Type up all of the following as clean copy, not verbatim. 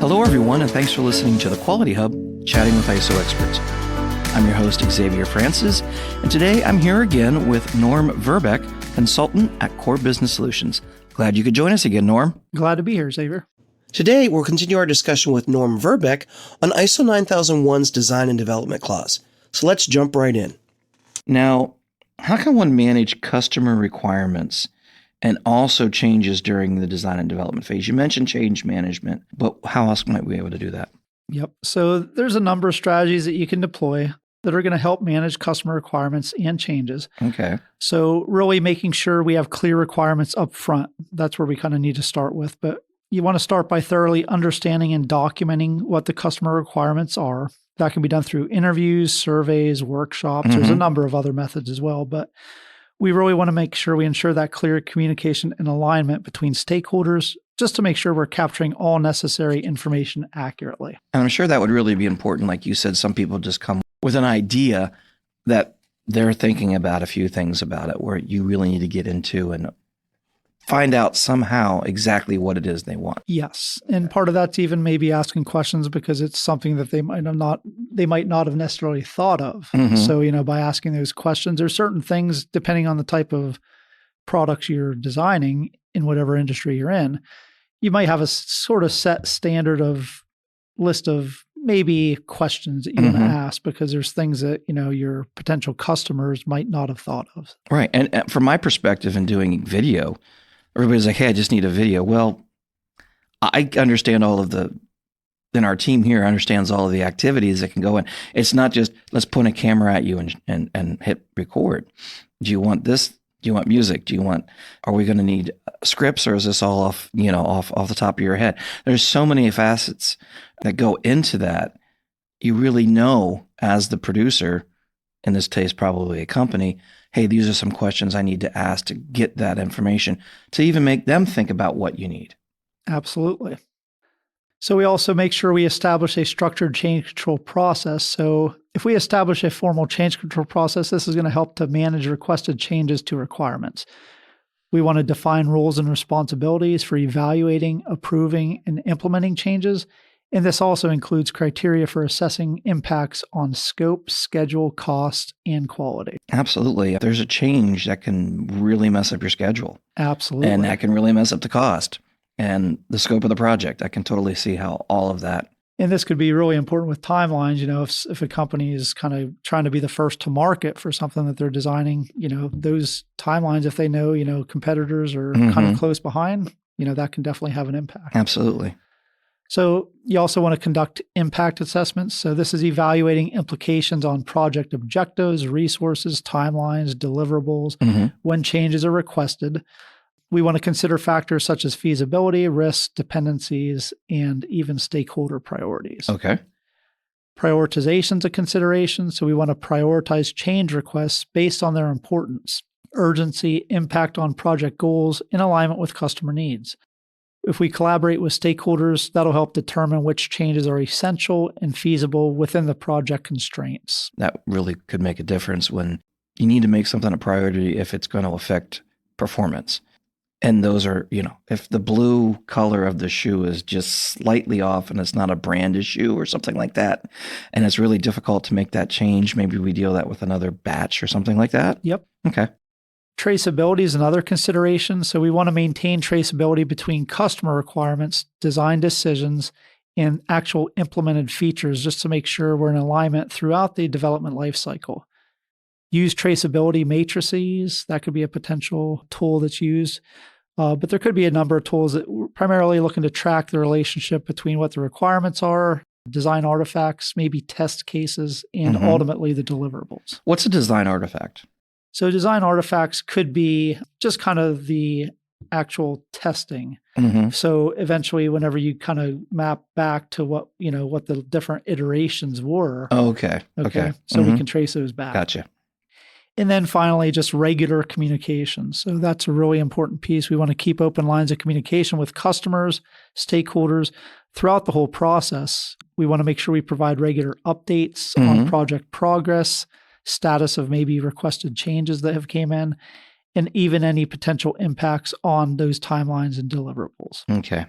Hello, everyone, and thanks for listening to the Quality Hub, chatting with ISO experts. I'm your host, Xavier Francis, and today I'm here again with Norm Verbeck, consultant at Core Business Solutions. Glad you could join us again, Norm. Glad to be here, Xavier. Today, we'll continue our discussion with Norm Verbeck on ISO 9001's Design and Development Clause. So let's jump right in. Now, how can one manage customer requirements and also changes during the design and development phase? You mentioned change management, but how else might we be able to do that? Yep. So there's a number of strategies that you can deploy that are going to help manage customer requirements and changes. Okay. So really making sure we have clear requirements up front. That's where we kind of need to start with. But you want to start by thoroughly understanding and documenting what the customer requirements are. That can be done through interviews, surveys, workshops. There's a number of other methods as well, but we really want to make sure we ensure that clear communication and alignment between stakeholders just to make sure we're capturing all necessary information accurately. And I'm sure that would really be important. Like you said, some people just come with an idea that they're thinking about a few things about it where you really need to get into and find out somehow exactly what it is they want. Yes. And part of that's even maybe asking questions because it's something that they might not have necessarily thought of. So, by asking those questions, there's certain things, depending on the type of products you're designing in whatever industry you're in, you might have a sort of set standard of list of maybe questions that you want to ask because there's things that, your potential customers might not have thought of. Right. And from my perspective in doing video, everybody's like, hey, I just need a video. Well, I understand and our team here understands all of the activities that can go in. It's not just, let's point a camera at you and hit record. Do you want this? Do you want music? Are we going to need scripts, or is this all off the top of your head? There's so many facets that go into that. You really know as the producer, in this case, probably a company, hey, these are some questions I need to ask to get that information to even make them think about what you need. Absolutely. So we also make sure we establish a structured change control process. So if we establish a formal change control process, this is going to help to manage requested changes to requirements. We want to define roles and responsibilities for evaluating, approving, and implementing changes. And this also includes criteria for assessing impacts on scope, schedule, cost, and quality. Absolutely. If there's a change that can really mess up your schedule. Absolutely. And that can really mess up the cost and the scope of the project. I can totally see how all of that. And this could be really important with timelines. If a company is kind of trying to be the first to market for something that they're designing, those timelines, if they know, competitors are kind of close behind, that can definitely have an impact. Absolutely. So you also want to conduct impact assessments. So this is evaluating implications on project objectives, resources, timelines, deliverables, when changes are requested. We want to consider factors such as feasibility, risks, dependencies, and even stakeholder priorities. Okay. Prioritization's a consideration. So we want to prioritize change requests based on their importance, urgency, impact on project goals, in alignment with customer needs. If we collaborate with stakeholders, that'll help determine which changes are essential and feasible within the project constraints. That really could make a difference when you need to make something a priority if it's going to affect performance. And those are, if the blue color of the shoe is just slightly off and it's not a branded shoe or something like that, and it's really difficult to make that change, maybe we deal that with another batch or something like that? Yep. Okay. Traceability is another consideration. So we want to maintain traceability between customer requirements, design decisions, and actual implemented features just to make sure we're in alignment throughout the development lifecycle. Use traceability matrices. That could be a potential tool that's used. But there could be a number of tools that we're primarily looking to track the relationship between what the requirements are, design artifacts, maybe test cases, and ultimately the deliverables. What's a design artifact? So design artifacts could be just kind of the actual testing. So eventually, whenever you kind of map back to what the different iterations were. Oh, okay. So we can trace those back. Gotcha. And then finally, just regular communication. So that's a really important piece. We want to keep open lines of communication with customers, stakeholders throughout the whole process. We want to make sure we provide regular updates on project progress, status of maybe requested changes that have came in, and even any potential impacts on those timelines and deliverables. Okay.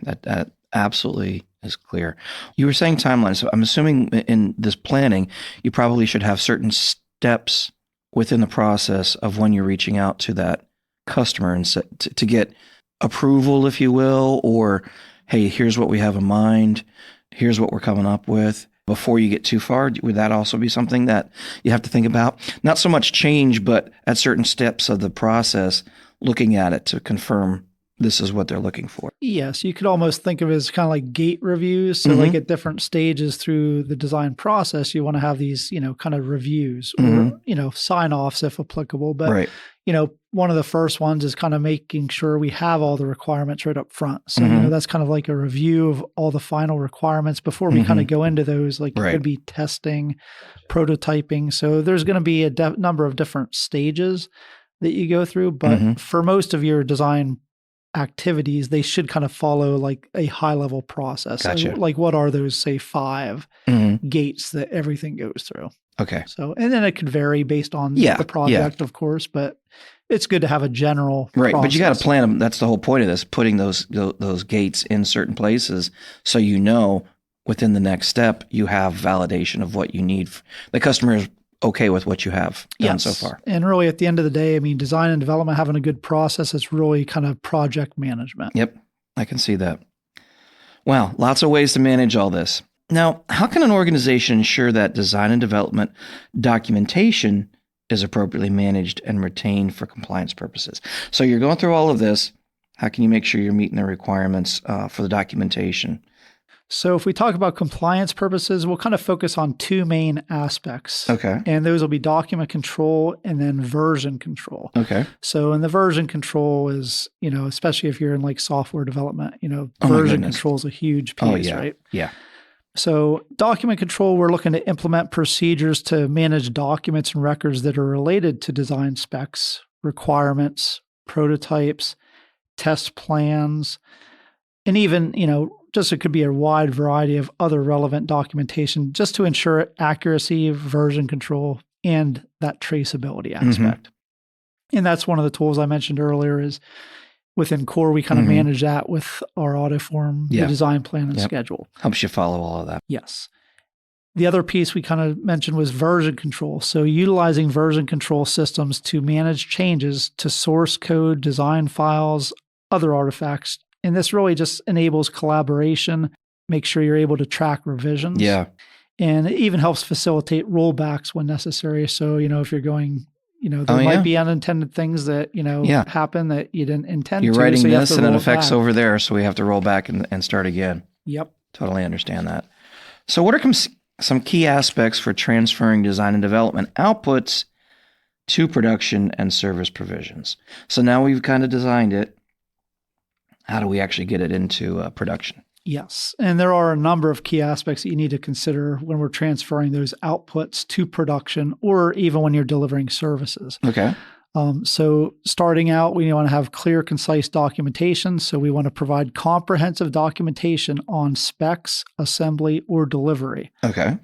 absolutely is clear. You were saying timeline. So I'm assuming in this planning, you probably should have certain steps within the process of when you're reaching out to that customer and to get approval, if you will, or, hey, here's what we have in mind. Here's what we're coming up with. Before you get too far, would that also be something that you have to think about? Not so much change, but at certain steps of the process, looking at it to confirm this is what they're looking for. Yes, you could almost think of it as kind of like gate reviews. So like at different stages through the design process, you want to have these, kind of reviews or, sign offs if applicable. But, Right. One of the first ones is kind of making sure we have all the requirements right up front. So, that's kind of like a review of all the final requirements before we kind of go into those, like it could be testing, prototyping. So there's going to be a number of different stages that you go through. But for most of your design activities, they should kind of follow like a high level process. Gotcha. So, like what are those, say, 5 gates that everything goes through? Okay. So, and then it could vary based on the project, of course, but it's good to have a general process. But you got to plan them. That's the whole point of this, putting those gates in certain places so within the next step, you have validation of what you need. The customer is okay with what you have done so far. And really at the end of the day, I mean, design and development, having a good process, is really kind of project management. Yep, I can see that. Wow, lots of ways to manage all this. Now, how can an organization ensure that design and development documentation is appropriately managed and retained for compliance purposes? So you're going through all of this. How can you make sure you're meeting the requirements for the documentation? So if we talk about compliance purposes, we'll kind of focus on 2 main aspects. Okay. And those will be document control and then version control. Okay. So in the version control is, especially if you're in like software development, version control is a huge piece, right? Yeah. So document control, we're looking to implement procedures to manage documents and records that are related to design specs, requirements, prototypes, test plans, and even, just it could be a wide variety of other relevant documentation just to ensure accuracy, version control, and that traceability aspect. And that's one of the tools I mentioned earlier is within Core, we kind of manage that with our Autoform, the design plan and schedule. Helps you follow all of that. Yes. The other piece we kind of mentioned was version control. So utilizing version control systems to manage changes to source code, design files, other artifacts. And this really just enables collaboration, make sure you're able to track revisions. Yeah. And it even helps facilitate rollbacks when necessary. So, if you're going, there might be unintended things that, happen that you didn't intend to. You're writing so this and it affects back. over there. So we have to roll back and start again. Yep. Totally understand that. So what are some key aspects for transferring design and development outputs to production and service provisions? So now we've kind of designed it. How do we actually get it into production? Yes. And there are a number of key aspects that you need to consider when we're transferring those outputs to production or even when you're delivering services. Okay. So starting out, we want to have clear, concise documentation. So we want to provide comprehensive documentation on specs, assembly, or delivery. Okay.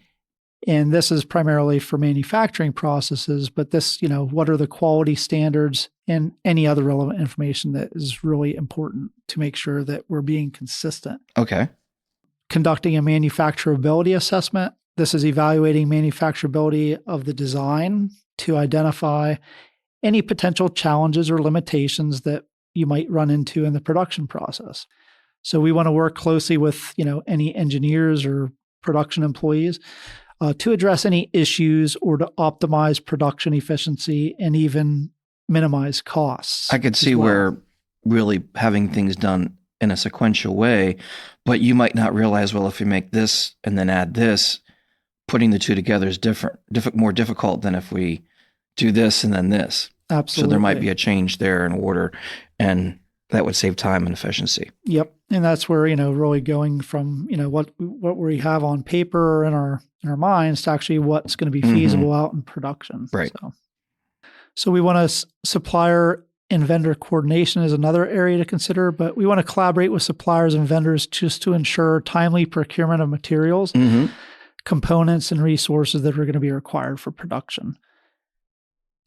And this is primarily for manufacturing processes, but this, what are the quality standards and any other relevant information that is really important to make sure that we're being consistent. Okay. Conducting a manufacturability assessment. This is evaluating manufacturability of the design to identify any potential challenges or limitations that you might run into in the production process. So we want to work closely with, any engineers or production employees to address any issues or to optimize production efficiency and even minimize costs. I could see where really having things done in a sequential way, but you might not realize, well, if you make this and then add this, putting the two together is more difficult than if we do this and then this. Absolutely. So there might be a change there in order, and that would save time and efficiency. Yep. And that's where, really going from, what we have on paper or in our minds to actually what's going to be feasible out in production. Right. So we want to supplier and vendor coordination is another area to consider, but we want to collaborate with suppliers and vendors just to ensure timely procurement of materials, components, and resources that are going to be required for production.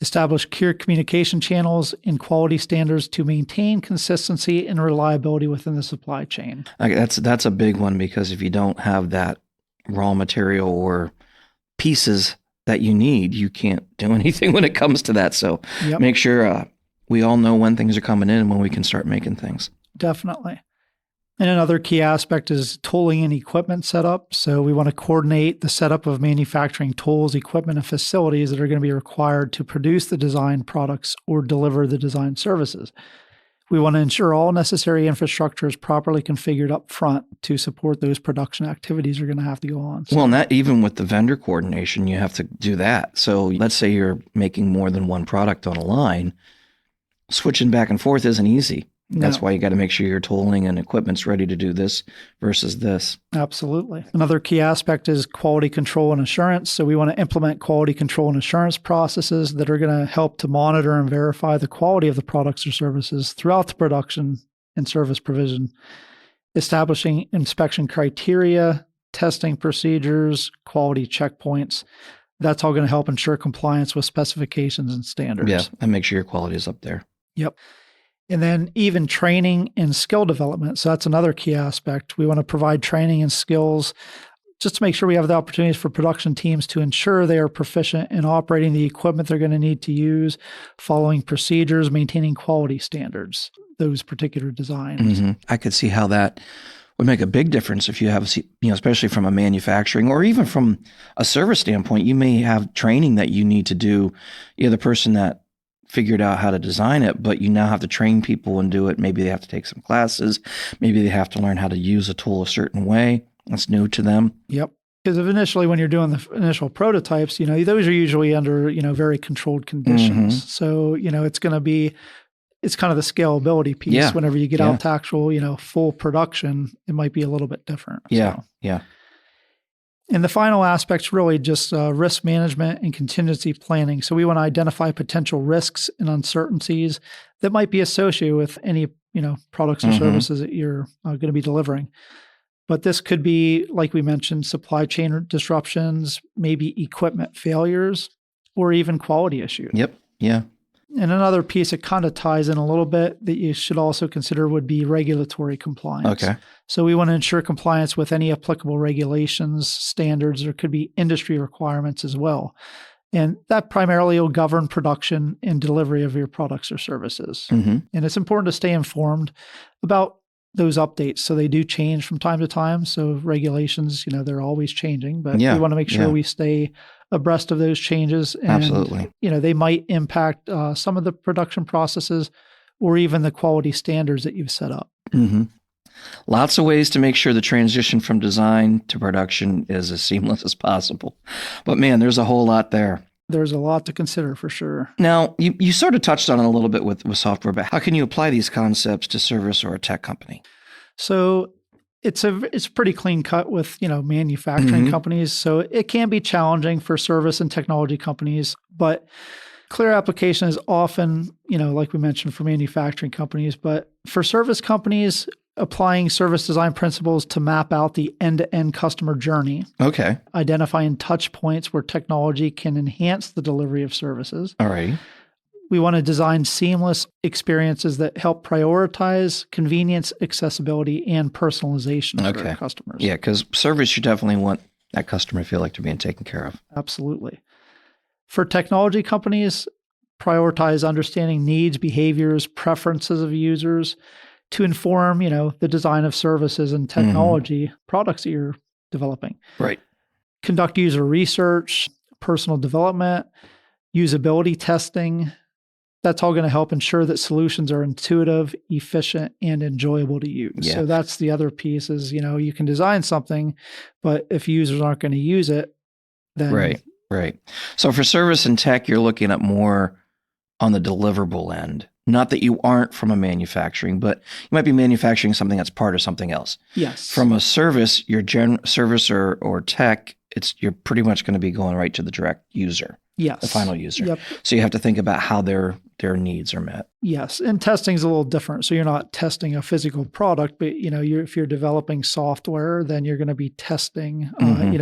Establish clear communication channels and quality standards to maintain consistency and reliability within the supply chain. That's a big one, because if you don't have that raw material or pieces that you need, you can't do anything when it comes to that. So make sure we all know when things are coming in and when we can start making things. Definitely. And another key aspect is tooling and equipment setup. So we want to coordinate the setup of manufacturing tools, equipment, and facilities that are going to be required to produce the design products or deliver the design services. We want to ensure all necessary infrastructure is properly configured up front to support those production activities are going to have to go on. So, well, and that even with the vendor coordination, you have to do that. So let's say you're making more than one product on a line, switching back and forth isn't easy. That's why you got to make sure your tooling and equipment's ready to do this versus this. Absolutely. Another key aspect is quality control and assurance. So we want to implement quality control and assurance processes that are going to help to monitor and verify the quality of the products or services throughout the production and service provision. Establishing inspection criteria, testing procedures, quality checkpoints. That's all going to help ensure compliance with specifications and standards. Yeah, and make sure your quality is up there. Yep. And then even training and skill development. So that's another key aspect. We want to provide training and skills just to make sure we have the opportunities for production teams to ensure they are proficient in operating the equipment they're going to need to use, following procedures, maintaining quality standards, those particular designs. Mm-hmm. I could see how that would make a big difference if you have, especially from a manufacturing or even from a service standpoint. You may have training that you need to do. You're the person that figured out how to design it, but you now have to train people and do it. Maybe they have to take some classes. Maybe they have to learn how to use a tool a certain way that's new to them. Yep. Because initially, when you're doing the initial prototypes, those are usually under, very controlled conditions. Mm-hmm. So, it's going to be, it's kind of the scalability piece. Yeah. Whenever you get out to actual, full production, it might be a little bit different. Yeah. So. Yeah. And the final aspect's really just risk management and contingency planning. So we want to identify potential risks and uncertainties that might be associated with any, products or services that you're going to be delivering. But this could be, like we mentioned, supply chain disruptions, maybe equipment failures, or even quality issues. Yep. Yeah. And another piece that kind of ties in a little bit that you should also consider would be regulatory compliance. Okay. So we want to ensure compliance with any applicable regulations, standards. There could be industry requirements as well. And that primarily will govern production and delivery of your products or services. Mm-hmm. And it's important to stay informed about those updates. So they do change from time to time. So regulations, they're always changing, but we want to make sure we stay abreast of those changes. And, absolutely. They might impact some of the production processes or even the quality standards that you've set up. Mm-hmm. Lots of ways to make sure the transition from design to production is as seamless as possible. But man, there's a whole lot there. There's a lot to consider for sure. Now, you sort of touched on it a little bit with software, but how can you apply these concepts to service or a tech company? So it's pretty clean cut with, manufacturing companies. So it can be challenging for service and technology companies, but clear application is often, like we mentioned, for manufacturing companies. But for service companies, applying service design principles to map out the end-to-end customer journey. Okay. Identifying touch points where technology can enhance the delivery of services. All right. We want to design seamless experiences that help prioritize convenience, accessibility, and personalization for our customers. Yeah, because service, you definitely want that customer to feel like they're being taken care of. Absolutely. For technology companies, prioritize understanding needs, behaviors, preferences of users to inform, the design of services and technology products that you're developing. Right. Conduct user research, personal development, usability testing. That's all going to help ensure that solutions are intuitive, efficient, and enjoyable to use. Yeah. So that's the other piece is, you can design something, but if users aren't going to use it, then... Right. So for service and tech, you're looking at more on the deliverable end. Not that you aren't from a manufacturing, but you might be manufacturing something that's part of something else. Yes. From a service, your service or tech, you're pretty much going to be going right to the direct user. Yes. The final user. Yep. So you have to think about how their needs are met. Yes. And testing is a little different. So you're not testing a physical product, but if you're developing software, then you're going to be testing,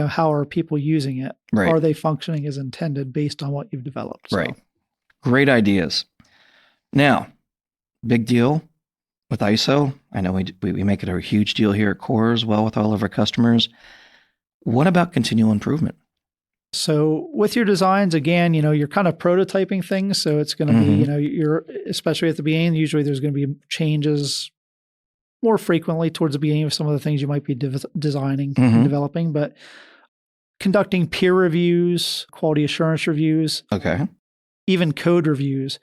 how are people using it? Right. Are they functioning as intended based on what you've developed? So. Right. Great ideas. Now, big deal with ISO. I know we make it a huge deal here at Core as well with all of our customers. What about continual improvement? So with your designs, again, you're kind of prototyping things. So it's going to be, you're, especially at the beginning, usually there's going to be changes more frequently towards the beginning of some of the things you might be designing and developing, but conducting peer reviews, quality assurance reviews, even code reviews,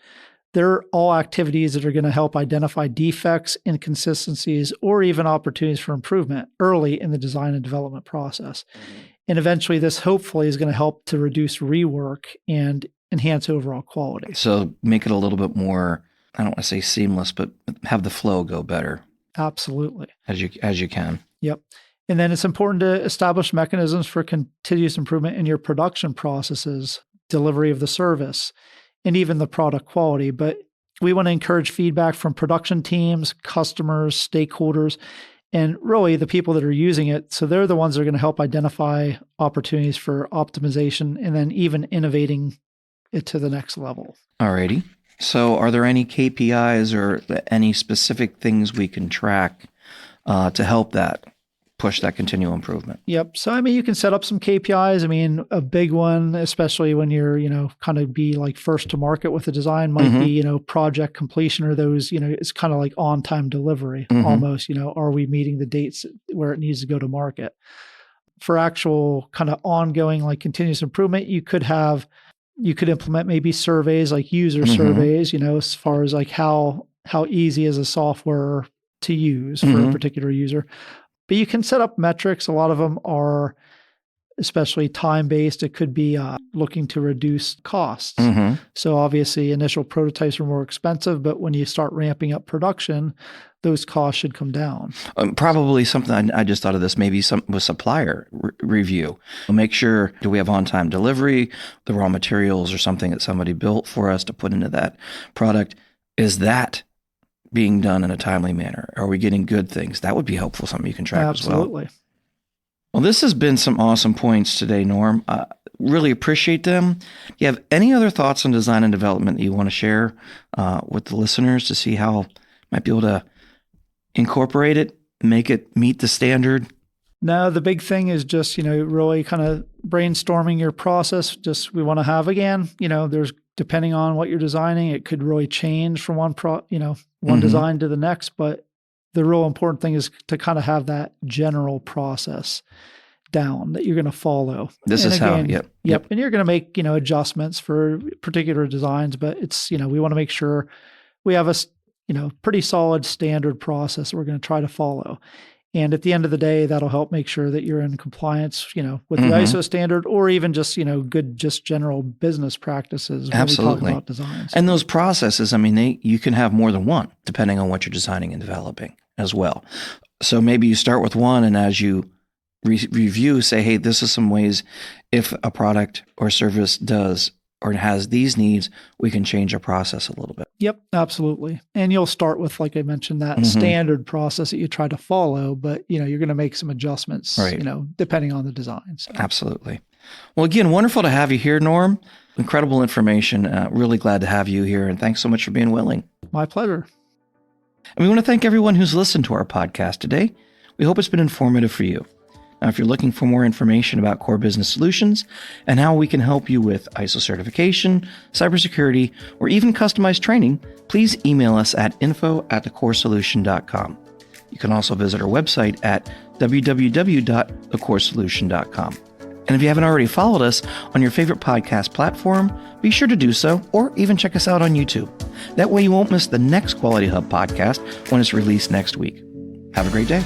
they're all activities that are going to help identify defects, inconsistencies, or even opportunities for improvement early in the design and development process. And eventually this hopefully is going to help to reduce rework and enhance overall quality. So make it a little bit more, I don't want to say seamless, but have the flow go better. Absolutely. As you can. Yep. And then it's important to establish mechanisms for continuous improvement in your production processes, delivery of the service, and even the product quality. But we want to encourage feedback from production teams, customers, stakeholders, and really the people that are using it. So they're the ones that are going to help identify opportunities for optimization and then even innovating it to the next level. Alrighty. So are there any KPIs or any specific things we can track to help that push that continual improvement? Yep. So, you can set up some KPIs. A big one, especially when you're, kind of be like first to market with a design might be, project completion or those, it's kind of like on-time delivery almost, are we meeting the dates where it needs to go to market? For actual kind of ongoing, like continuous improvement, you could implement maybe surveys, like user surveys, as far as like how easy is a software to use for a particular user. But you can set up metrics. A lot of them are especially time-based. It could be looking to reduce costs. So obviously initial prototypes are more expensive, but when you start ramping up production, those costs should come down. Probably something I just thought of this, maybe some with supplier review. Make sure, do we have on-time delivery, the raw materials or something that somebody built for us to put into that product? Is that being done in a timely manner? Are we getting good things? That would be helpful, something you can track as well. Absolutely. Well, this has been some awesome points today, Norm. Really appreciate them. Do you have any other thoughts on design and development that you want to share with the listeners to see how might be able to incorporate it, make it meet the standard? No, the big thing is just, really kind of brainstorming your process. Just we want to have, again, there's, depending on what you're designing, it could really change from one design to the next. But the real important thing is to kind of have that general process down that you're going to follow. This is how, yep. And you're going to make, adjustments for particular designs, but it's, we want to make sure we have a, pretty solid standard process that we're going to try to follow. And at the end of the day, that'll help make sure that you're in compliance, with the ISO standard, or even just, good, just general business practices when we talk about designs. And those processes, you can have more than one, depending on what you're designing and developing as well. So maybe you start with one, and as you review, say, hey, this is some ways if a product or service does or has these needs, we can change our process a little bit. Yep, absolutely. And you'll start with, like I mentioned, that standard process that you try to follow, but you're going to make some adjustments, depending on the design. So. Absolutely. Well, again, wonderful to have you here, Norm. Incredible information. Really glad to have you here, and thanks so much for being willing. My pleasure. And we want to thank everyone who's listened to our podcast today. We hope it's been informative for you. Now, if you're looking for more information about Core Business Solutions and how we can help you with ISO certification, cybersecurity, or even customized training, please email us at info@thecoresolution.com. You can also visit our website at www.thecoresolution.com. And if you haven't already followed us on your favorite podcast platform, be sure to do so, or even check us out on YouTube. That way you won't miss the next Quality Hub podcast when it's released next week. Have a great day.